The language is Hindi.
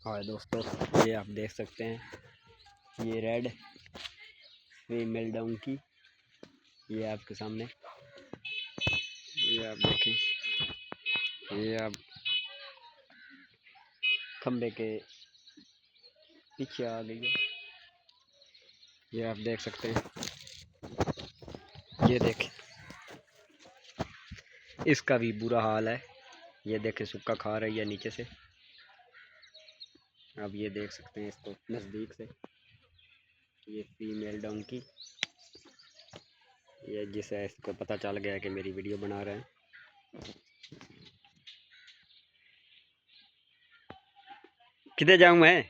और दोस्तों ये आप देख सकते हैं, ये रेड फीमेल डोंकी, ये आपके सामने, ये आप देखें, ये आप खंबे के पीछे आ गई है। ये आप देख सकते हैं, ये देखें, इसका भी बुरा हाल है। ये देखें सूखा खा रही है नीचे से। अब ये देख सकते हैं इसको नज़दीक से, ये फीमेल डोंकी, ये जिसे इसको पता चल गया कि मेरी वीडियो बना रहे हैं। किधर जाऊं मैं?